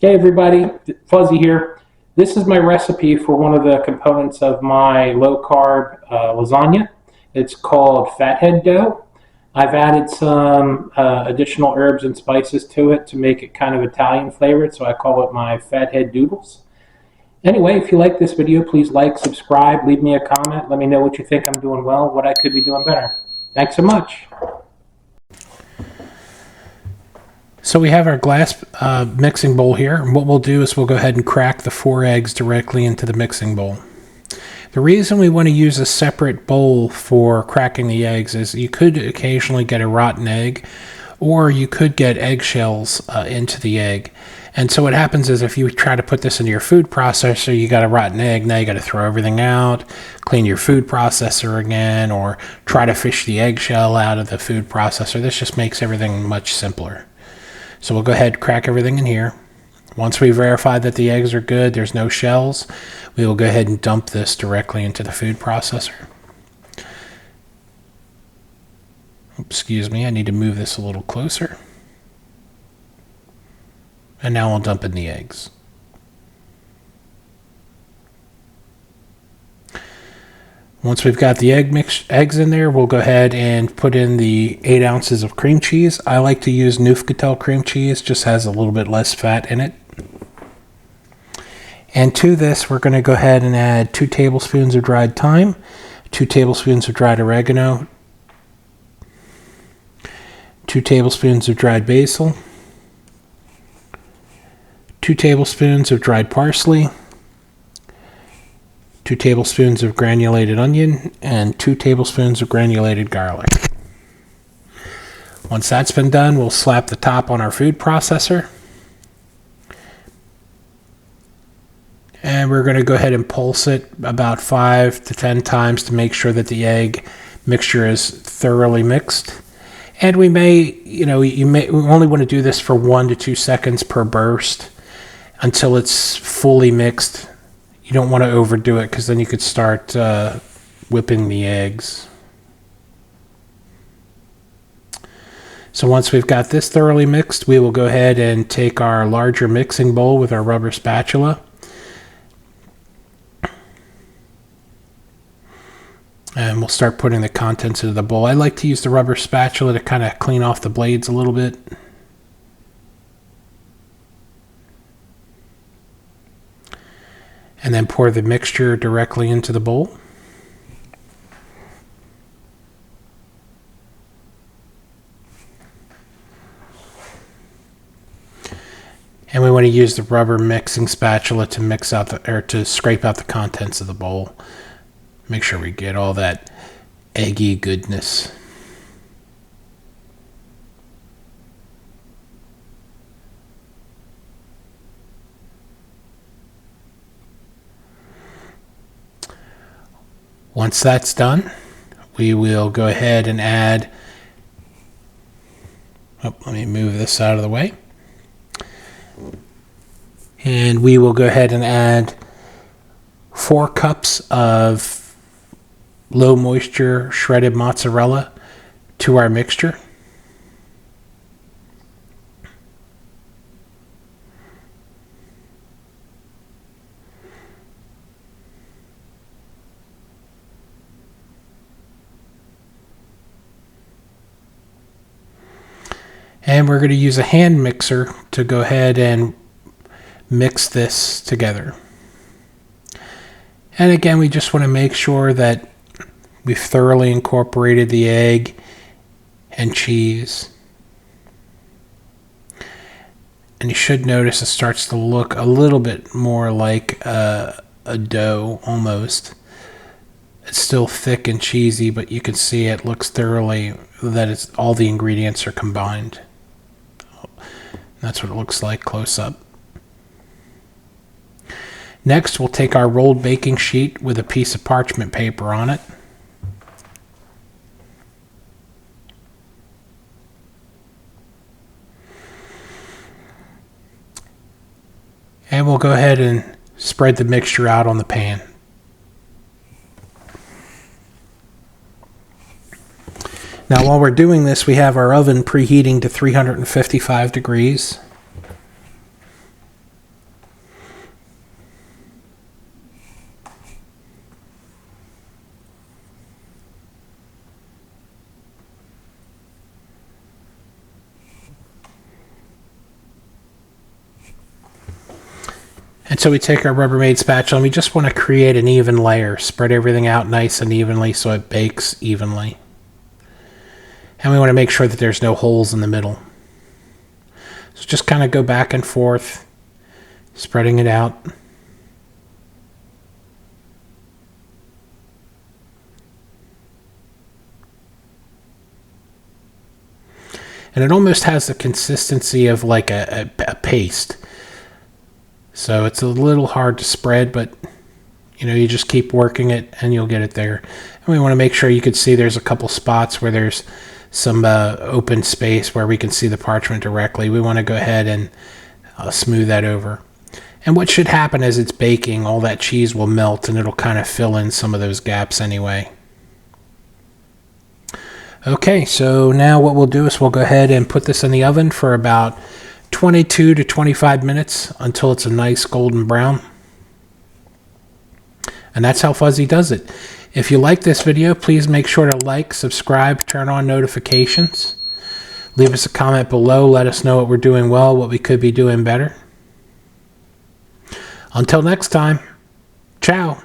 Hey everybody, Fuzzy here. This is my recipe for one of the components of my low carb lasagna. It's called Fathead Dough. I've added some additional herbs and spices to it to make it kind of Italian flavored, so I call it my Fathead Doodles. Anyway, if you like this video, please like, subscribe, leave me a comment, let me know what you think I'm doing well, what I could be doing better. Thanks so much. So we have our glass mixing bowl here, and what we'll do is we'll go ahead and crack the 4 eggs directly into the mixing bowl. The reason we want to use a separate bowl for cracking the eggs is you could occasionally get a rotten egg, or you could get eggshells into the egg. And so what happens is if you try to put this into your food processor, you got a rotten egg, now you got to throw everything out, clean your food processor again, or try to fish the eggshell out of the food processor. This just makes everything much simpler. So we'll go ahead and crack everything in here. Once we verify that the eggs are good, there's no shells, we will go ahead and dump this directly into the food processor. Excuse me, I need to move this a little closer. And now we'll dump in the eggs. Once we've got the eggs in there, we'll go ahead and put in the 8 ounces of cream cheese. I like to use Neufchatel cream cheese, just has a little bit less fat in it. And to this, we're going to go ahead and add 2 tablespoons of dried thyme, 2 tablespoons of dried oregano, 2 tablespoons of dried basil, 2 tablespoons of dried parsley, 2 tablespoons of granulated onion, and 2 tablespoons of granulated garlic. Once that's been done, we'll slap the top on our food processor. And we're going to go ahead and pulse it about 5 to 10 times to make sure that the egg mixture is thoroughly mixed. And we we only want to do this for 1 to 2 seconds per burst until it's fully mixed. You don't want to overdo it because then you could start whipping the eggs. So once we've got this thoroughly mixed, we will go ahead and take our larger mixing bowl with our rubber spatula. And we'll start putting the contents into the bowl. I like to use the rubber spatula to kind of clean off the blades a little bit. And then pour the mixture directly into the bowl. And we want to use the rubber mixing spatula to mix out to scrape out the contents of the bowl. Make sure we get all that eggy goodness. Once that's done, we will go ahead and add, let me move this out of the way. And we will go ahead and add 4 cups of low moisture shredded mozzarella to our mixture. And we're going to use a hand mixer to go ahead and mix this together. And again, we just want to make sure that we've thoroughly incorporated the egg and cheese. And you should notice it starts to look a little bit more like a dough almost. It's still thick and cheesy, but you can see it looks thoroughly that all the ingredients are combined. That's what it looks like close up. Next, we'll take our rolled baking sheet with a piece of parchment paper on it. And we'll go ahead and spread the mixture out on the pan. Now while we're doing this, we have our oven preheating to 355 degrees. And so we take our Rubbermaid spatula and we just want to create an even layer. Spread everything out nice and evenly so it bakes evenly. And we want to make sure that there's no holes in the middle. So just kind of go back and forth, spreading it out. And it almost has the consistency of like a paste. So it's a little hard to spread, but you just keep working it and you'll get it there. And we want to make sure you can see there's a couple spots where there's some open space where we can see the parchment directly. We want to go ahead and smooth that over. And what should happen as it's baking, all that cheese will melt and it'll kind of fill in some of those gaps anyway. Okay, so now what we'll do is we'll go ahead and put this in the oven for about 22 to 25 minutes until it's a nice golden brown. And that's how Fuzzy does it. If you like this video, please make sure to like, subscribe, turn on notifications. Leave us a comment below. Let us know what we're doing well, what we could be doing better. Until next time, ciao.